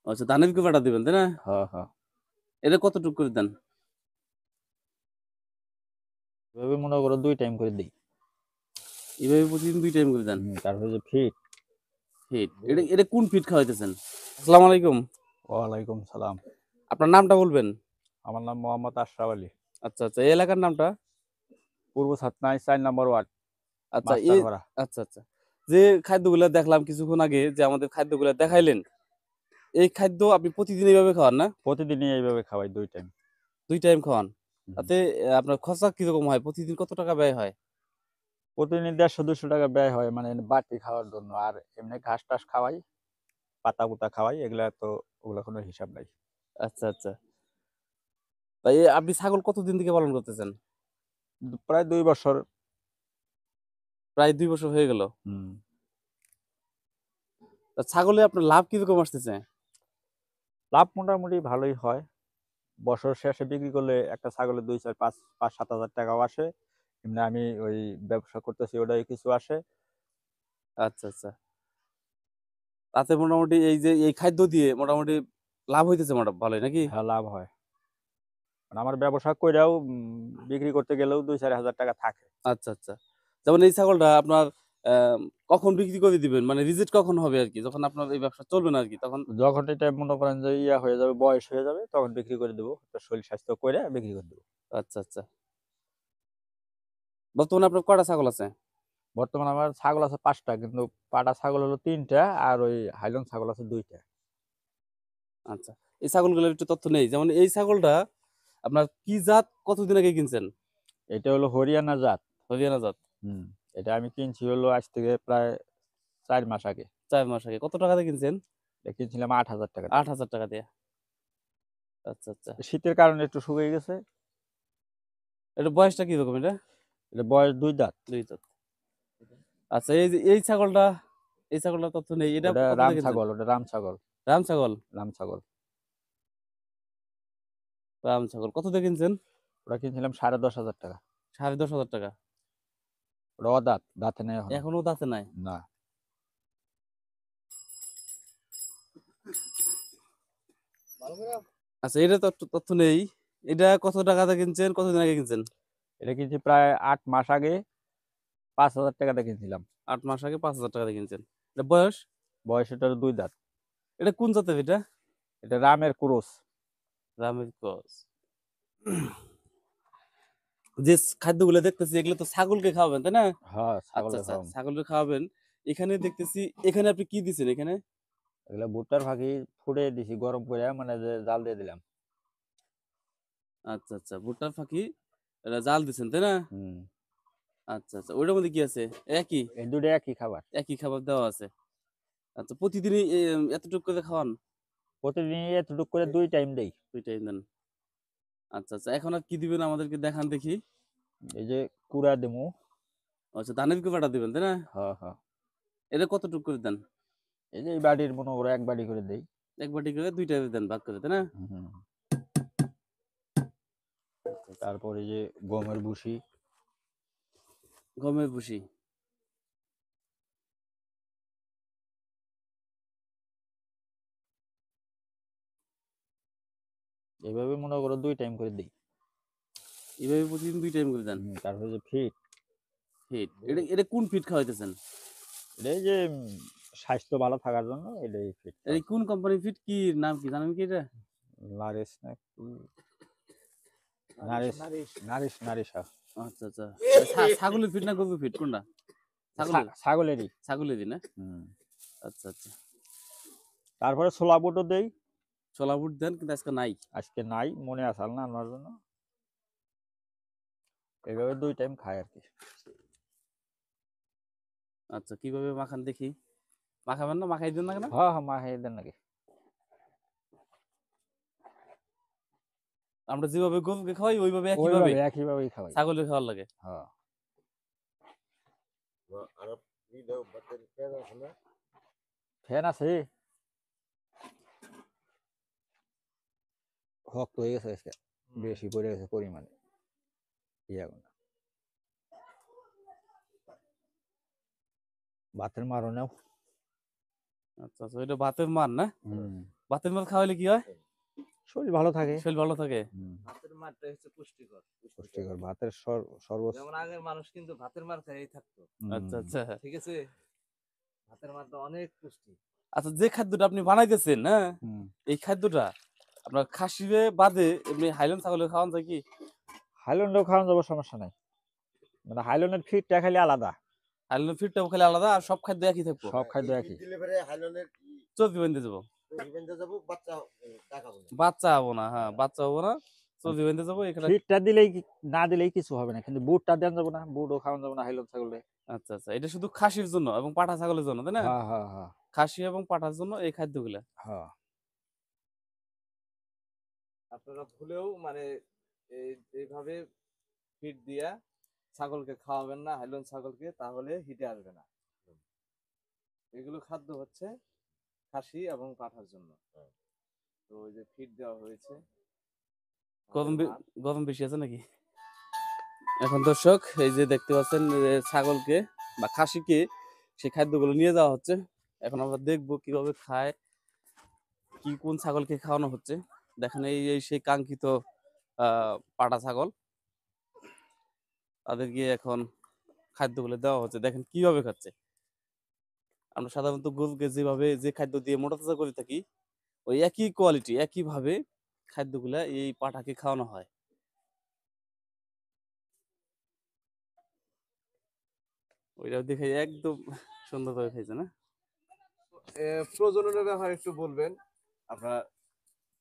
আচ্ছা, ধানের কুপাটা দিবেন তাই না? হ্যাঁ হ্যাঁ। এটা কতটুকু করে দেন? এভাবে মনে করো 2 টাইম করে দিই। এভাবে প্রতিদিন 2 টাইম করে দেন? তারপরে যে ফিট। ফিট। এটা কোন ফিট খাওয়াইতেছেন? আসসালামু আলাইকুম। ওয়ালাইকুম সালাম। আপনার নামটা বলবেন? আমার নাম মোহাম্মদ আশরাফ আলী। আচ্ছা, আচ্ছা। এই এলাকার নামটা? পূর্ব সাতনাই 4 নম্বর ওয়ার্ড, আচ্ছা, মাস্টারপাড়া। আচ্ছা, আচ্ছা। যে খাদ্যগুলা দেখলাম কিছুক্ষণ আগে যে আমাদের খাদ্যগুলা দেখাইলেন, এই খাদ্য আপনি প্রতিদিন এভাবে খাওয়ান না? প্রতিদিনই এইভাবে খাওয়াই 2 টাইম। ২ টাইম খাওয়ান। হুম। তাতে আপনার খরচা কিরকম হয়? প্রতিদিন কত টাকা ব্যয় হয়? প্রতিদিন 150-200 টাকা ব্যয় হয় মানে বাড়তি খাওয়ার জন্য। আর এমনি ঘাস-টাস খাওয়াই, পাতা-পুতা খাওয়াই, এগুলা তো ওগুলা কোনো হিসাব নাই। আচ্ছা, আচ্ছা। তাই আপনি ছাগল কতদিন থেকে পালন করতেছেন? প্রায় 2 বছর। প্রায় ২ বছর হয়ে গেল। হুম। তা ছাগলে আপনার লাভ কিরকম আসতেছে? লাভ মোটামুটি ভালোই হয়। বছর শেষে বিক্রি করলে একটা ছাগলের ২, ৪, ৫-৭ হাজার টাকাও আসে। এমনি আমি ওই ব্যবসা করতেছি ওটাই কিছু আসে। আচ্ছা, আচ্ছা। তাতে মোটামুটি এই যে এই খাদ্য দিয়ে মোটামুটি লাভ হইতেছে ভালোই নাকি? হ্যাঁ, লাভ হয়। মানে আমার ব্যবসা কইরাও বিক্রি করতে গেলেও ২-৪ হাজার টাকা থাকে। আচ্ছা, আচ্ছা। যেমন এই ছাগলটা আপনার অ্যা কখন বিক্রি করে দিবেন? মানে রিজেক্ট কখন হবে আরকি? যখন আপনার এই ব্যবসা চলবে না আরকি তখন? যখন এটা মনে করেন যে ইয়া হয়ে যাবে, বয়স হয়ে যাবে, তখন বিক্রি করে দেব। শরীর স্বাস্থ্য কইরা বিক্রি করে দেব। আচ্ছা, আচ্ছা। বর্তমানে আপনার কয়টা ছাগল আছে? বর্তমানে আমার ছাগল আছে ৫ টা, কিন্তু পাটা ছাগল হলো ৩ টা আর ওই হাইলন ছাগল আছে ২ টা। আচ্ছা। এই ছাগলগুলোর একটু তথ্য নেই। যেমন এই ছাগলটা আপনার কি জাত কতদিন আগে কিনছেন? এটা হলো হরিয়ানা জাত। হরিয়ানা জাত। হুম। এটা আমি কিনছি হলো আজ থেকে প্রায় ৪ মাস আগে। ৪ মাস আগে। কত টাকা দিয়ে কিনছেন? এটা কিনছিলাম ৳৮,০০০ দিয়ে। ৳৮,০০০ দিয়ে। আচ্ছা, আচ্ছা। শীতের কারণে একটু শুকিয়ে গেছে। এটার বয়সটা কিরকম এটা? এটা বয়স ২ দাঁত। ২ দাঁত। আচ্ছা এই যে এই ছাগলটার তথ্য নেই। এটা ওটা কত রাম দিয়ে কিনছেন? ছাগল, ওটা রাম ছাগল। রাম ছাগল? রাম ছাগল। রাম ছাগল। কত দিয়ে কিনছেন? ওটা কিনছিলাম ৳১০,৫০০। ৳১০,৫০০। ওটা অদাঁত, দাঁতে নেই এখনো। এখনো দাঁতে নাই। না। আচ্ছা এটা তথ্য নেই। এটা কত টাকা দিয়ে কিনছেন? কতদিন আগে কিনছেন? এটা কিনছি প্রায় ৮ মাস আগে, ৳৫,০০০ দিয়ে কিনছিলাম। ৮ মাস আগে ৳৫,০০০ দিয়ে কিনছেন। এটা বয়স? বয়স এটার ২ দাঁত। এটা কোন জাতের এটা? এটা রামের ক্রস। রামের ক্রস। যে খাদ্যগুলো দেখতেছি এগুলো তো ছাগলকে খাওয়াবেন, তাই না? হ্যাঁ, আচ্ছা, ছাগলের আচ্ছা। ফার্ম। ছাগলকে খাওয়াবেন। এখানে দেখতেছি এখানে আপনি কি দিছেন এখানে? এগুলা ভুট্টার ফাঁকি ফুটাই দিছি গরম করে, মানে যে জাল দিয়ে দিলাম। আচ্ছা, আচ্ছা। ভুট্টার ফাঁকি এটা জাল দিছেন, তাই না? হুম। আচ্ছা, আচ্ছা। ওইটার মধ্যে কি আছে? একই? এই ২ টা একই খাবার। একই খাবার দেওয়া আছে। আচ্ছা প্রতিদিনই এতটুক করে খাওয়ান? প্রতিদিনই এতটুক করে ২ টাইম দেই। ২ টাইম দেন। আচ্ছা, আচ্ছা। এখন আর কি দিবেন আমাদেরকে দেখান দেখি। এই যে কুড়া দিমু। আচ্ছা ধানের কুপাটা দিবেন, তাই না? হ্যাঁ, হ্যাঁ। এটা কতটুক করে দেন? এই যে এই বাটির মনে করো ১ বাটি করে দেই। ১ বাটি করে ২ টাইমে দেন ভাগ করে, তাই না? হুম। আচ্ছা, আচ্ছা। তারপর এই যে গমের ভুসি। গমের ভুসি। এভাবে মনে করো ২ টাইম করে দেই। এভাবে প্রতিদিন ২ টাইম করে দেন। তারপরে যে ফিট। ফিড। এটা কোন ফিড খাওয়াইতেছেন? এটা এই যে স্বাস্থ্য ভালো থাকার জন্য এটাই ফিট এই খাওয়াই। কোন কোম্পানির ফিড? কি নাম কি জানেন কি এটা? নারিশ না কি? নারিশ। আচ্ছা, আচ্ছা। ছাগলের ফিড না গরুর ফিড কোনটা? ছাগলের? ছাগলেরই। ছাগলেরই না? হুম। আচ্ছা, আচ্ছা। তারপরে ছোলা বুটও দেই। ছোলা বুট দেন কিন্তু আজকে নাই। আজকে নাই, মনে আসাল না আনার জন্য। এভাবে ২ টাইম খাই আরকি। আচ্ছা কিভাবে মাখান দেখি? মাখাবেন না? মাখাই দেন না কেন? হ্যাঁ, হ্যাঁ, মাখাই দেন নাকি? আমরা যেভাবে গরুকে খাওয়াই ওইভাবে একইভাবে ওইভাবে একইভাবেই খাওয়াই। ছাগলের খাওয়ার লাগে। হ্যাঁ। ফ্যান আছে? শক্ত হয়ে গেছে আজকে। বেশি পড়ে গেছে পরিমাণে। ইয়াগুনা। ভাতের মারও নাও। আচ্ছা, আচ্ছা। ওইটা ভাতের মান না? হুম। ভাতের মাছ খাওয়ালে কি হয়? শরীর ভালো থাকে। শরীর ভালো থাকে। ভাতের মারটাই হচ্ছে পুষ্টিকর। পুষ্টিকর ভাতের সর্বোচ্চ। যেমন আগের মানুষ কিন্তু ভাতের মার খেয়েই থাকতো। আচ্ছা, আচ্ছা। ঠিক আছে? ভাতের মারটা অনেক পুষ্টি। আচ্ছা, যে খাদ্যটা আপনি বানাইতেছেন, হ্যাঁ? হুম। এই খাদ্যটা আপনার খাসিরে বাদে এমনি হাইল্যান্ড ছাগলে খাওয়ান যায় কি? হাইল্যান্ডেও খাওয়ানো যাবে, সমস্যা নাই। মানে হাইল্যান্ডের ফিডটা খালি আলাদা। হাইল্যান্ড ফিডটাও খালি আলাদা আর সব খাদ্য একই থাকবো। সব খাদ্য একই। চর্বি বেঁধে যাবো। বাচ্চা হবো না, হ্যাঁ, বাচ্চা হবো না। চর্বি বেঁধে যাবো এখানে। ফিডটা দিলেই না দিলেই কিছু হবে না, কিন্তু বুটটা দেন যাবো না, বুটও খাওয়ানো যাবে না হাইল্যান্ড ছাগলে। আচ্ছা, আচ্ছা। এটা শুধু খাসির জন্য এবং পাঠা ছাগলের জন্য, তাই না? হ্যাঁ, হ্যাঁ, হ্যাঁ। খাসি এবং পাঠার জন্য এই খাদ্যগুলা। হ্যাঁ। আপনারা ভুলেও মানে এইভাবে ফিড দিয়া ছাগলকে খাওয়াবেন না, হাইল্যান্ড ছাগলকে, তাহলে হিটে আসবে না। এগুলো খাদ্য হচ্ছে খাসি এবং পাঠার জন্য। তো ওই যে ফিড দেওয়া হয়েছে। গরম বেশি আছে নাকি? এখন দর্শক এই যে দেখতে পাচ্ছেন ছাগলকে বা খাসিকে সেই খাদ্যগুলো নিয়ে যাওয়া হচ্ছে। এখন আমরা দেখবো কিভাবে খায়, কি কোন ছাগলকে খাওয়ানো হচ্ছে। দেখেন এই সেই কাঙ্ক্ষিত পাটা ছাগল, তাদেরকে এখন খাদ্যগুলো দেওয়া হচ্ছে। দেখেন কিভাবে খাচ্ছে। আমরা সাধারণত গরুকে যেভাবে যে খাদ্য দিয়ে মোটা তাজা করে থাকি, ওই একই কোয়ালিটি একইভাবে খাদ্যগুলা এই পাঠাকে খাওয়ানো হয়। ওইটাও দেখে একদম সুন্দরভাবে খাইছে না? প্রজননের ব্যাপারে একটু বলবেন। আপনার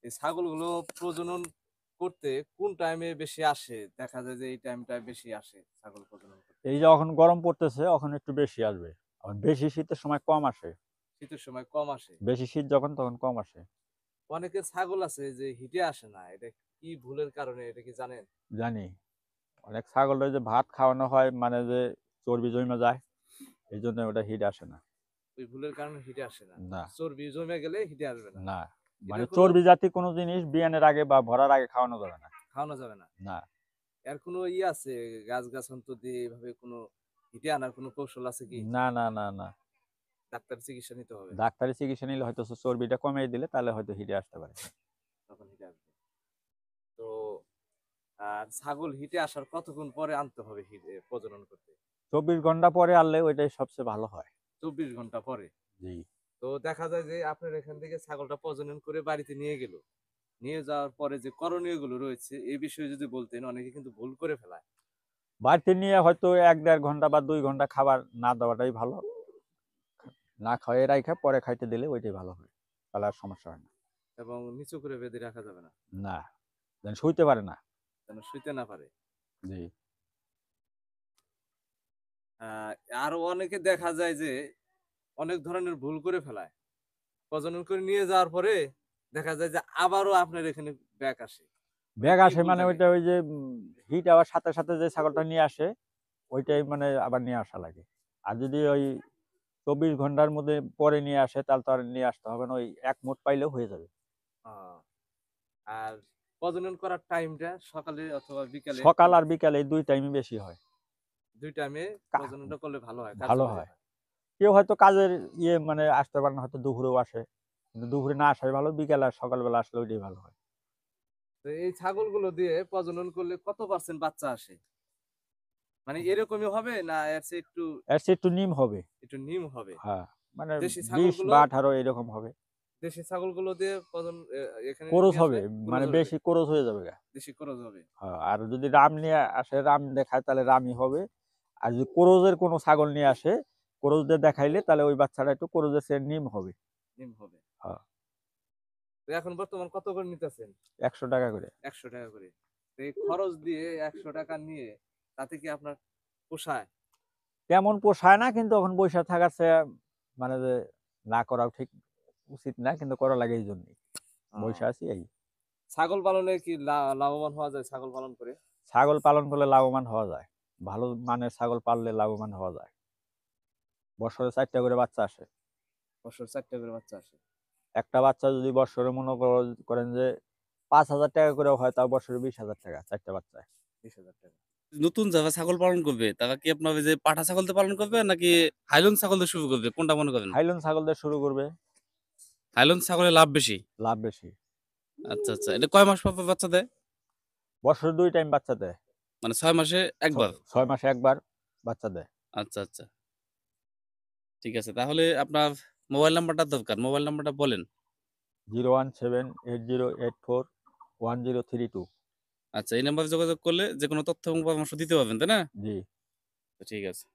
এই ছাগলগুলো প্রজনন করতে কোন টাইমে বেশি আসে? দেখা যায় যে এই টাইমটায় বেশি আসে ছাগল প্রজনন করতে। এই যখন গরম পড়তেছে তখন একটু বেশি আসবে, আর বেশি শীতের সময় কম আসে। শীতের সময় কম আসে। বেশি শীত যখন তখন কম আসে। অনেকে ছাগল আছে যে হিটে আসে না, এটা কি ভুলের কারণে, এটা কি জানেন? জানি অনেক ছাগলের যে ভাত খাওয়ানো হয়, মানে যে চর্বি জমে যায়, এই জন্য ওটা হিট আসে না। ওই ভুলের কারণে হিটে আসে না। না, চর্বি জমে গেলে হিটে আসবে না। না, মানে এটার কোনো চর্বি জাতীয় কোনো জিনিস বিয়ানের আগে বা ভরার আগে খাওয়ানো যাবে না। খাওয়ানো যাবে না। না, এর কোনো আছে গাছগাছালি দিয়ে এভাবে কোনো হিটে আনার কোনো কৌশল আছে কি? না, না, না, না। ডাক্তার চিকিৎসা নিতে হবে, ডাক্তারি চিকিৎসা নিলে হয়তো চর্বিটা কমিয়ে দিলে তাহলে হয়তো হিটে আসতে পারে। তখন হিটে আসবে। তো আর ছাগল হিটে আসার কতক্ষণ পরে আনতে হবে হিটে প্রজনন করতে? 24 ঘন্টা পরে আনলে ওইটাই সবচেয়ে ভালো হয়। 24 ঘন্টা পরে। জি। তো দেখা যায় যে আপনার এখান থেকে ছাগলটা প্রজনন করে বাড়িতে নিয়ে গেল, নিয়ে যাওয়ার পরে যে করণীয় গুলো রয়েছে এই বিষয়ে যদি বলতেন, অনেকে কিন্তু ভুল করে ফেলায়। বাড়িতে নিয়ে হয়তো 1-1.5 ঘন্টা বা 2 ঘন্টা খাবার না দেওয়াটাই ভালো। না খাওয়াই রাইখা পরে খাইতে দিলে ওইটাই ভালো হয়, তাহলে আর সমস্যা হয় না। এবং নিচু করে বেঁধে রাখা যাবে না, না, যেন শুইতে পারে না। যেন শুইতে না পারে। জি। আহ আরো অনেকে দেখা যায় যে অনেক ধরনের ভুল করে ফেলায়। প্রজনন করে নিয়ে যাওয়ার পরে দেখা যায় যে আবারও আপনার এখানে ব্যাক আসে। ব্যাগ কি আসে মানে ভুলটাকে? ওইটা ওই যে হিট আওয়ার সাথে সাথে যে ছাগলটা নিয়ে আসে ওইটাই মানে আবার নিয়ে আসা লাগে। আর যদি ওই 24 ঘন্টার মধ্যে পরে নিয়ে আসে তাহলে তো আর নিয়ে আসতে হবে না, ওই এক মুঠ পাইলেও হয়ে যাবে। আহ, আর প্রজনন করার টাইমটা সকালে অথবা বিকালে, সকাল আর বিকাল এই 2 টাইমই বেশি হয়। দুই টাইমে কা- প্রজননটা করলে ভালো হয়, ভালো কার্যকরী হয়। হয়। কেউ হয়তো কাজের মানে আসতে পারে না, হয়তো দুপুরেও আসে, কিন্তু দুপুরে না আসাই ভালো, বিকাল আর সকালবেলা আসলে ওইটাই ভালো হয়। তো এই ছাগলগুলো দিয়ে প্রজনন করলে কত পার্সেন্ট বাচ্চা আসে? মানে এরকমই হবে না এর চেয়ে একটু এর চেয়ে একটু নিম হবে। একটু নিম হবে? হ্যাঁ, মানে দেশি 20 ছাগলগুলো, বা 18 এরকম হবে। দেশি ছাগলগুলো দিয়ে এখানে কোরস নিয়ে হবে, আসলে মানে ক্রোজ হবে, বেশি কোরস হয়ে যাবে গা। দেশি ক্রোজ হবে। হ্যাঁ, আর যদি রাম নিয়ে আসে, রাম দেখায় তাহলে রামই হবে। আর যদি কোরজের কোনো ছাগল নিয়ে আসে, কোরজ দিয়ে দেখাইলে তাহলে ওই বাচ্চাটা একটু কোরজের চেয়ে নিম হবে। নিম হবে। হ্যাঁ। তো এখন বর্তমান কত করে নিতেছেন? 100 টাকা করে। 100 টাকা করে। তো এই খরচ দিয়ে 100 টাকা নিয়ে তাতে কি আপনার পোষায়? তেমন পোষায় না, কিন্তু এখন বৈশা থাকার চেয়ে মানে যে না করাও ঠিক উচিত না, কিন্তু করা লাগে এই জন্যই বৈশা আছি এই। ছাগল পালনে কি লাভবান হওয়া যায় ছাগল পালন করে? ছাগল পালন করলে লাভবান হওয়া যায়, ভালো মানের ছাগল পাললে লাভবান হওয়া যায়। বছরে 4টা করে বাচ্চা আসে। বছর 4টা করে বাচ্চা আসে। একটা বাচ্চা যদি বছরে মনে করেন যে 5,000 টাকা করে হয়, তাও বছরে 20,000 টাকা 4টা বাচ্চায়। 20,000 টাকা। নতুন যারা ছাগল পালন করবে তারা কি আপনার ওই যে পাঠা ছাগল দিয়ে পালন করবে নাকি হাইল্যান্ড ছাগল দিয়ে শুরু করবে, কোনটা মনে করেন? হাইল্যান্ড ছাগল দিয়ে শুরু করবে। হাইলন ছাগলের লাভ বেশি। লাভ বেশি। আচ্ছা আচ্ছা, এটা কয় মাস পর পর বাচ্চা দেয়? বছরে 2 টাইম বাচ্চা দেয়। মানে 6 মাসে একবার? 6 মাসে একবার বাচ্চা দেয়। আচ্ছা আচ্ছা, ঠিক আছে। তাহলে আপনার মোবাইল নাম্বারটা দরকার, মোবাইল নাম্বারটা বলেন। 01780841032। আচ্ছা, এই নাম্বারে যোগাযোগ করলে যে কোনো তথ্য এবং পরামর্শ দিতে পারবেন, তাই না? জি। তো ঠিক আছে।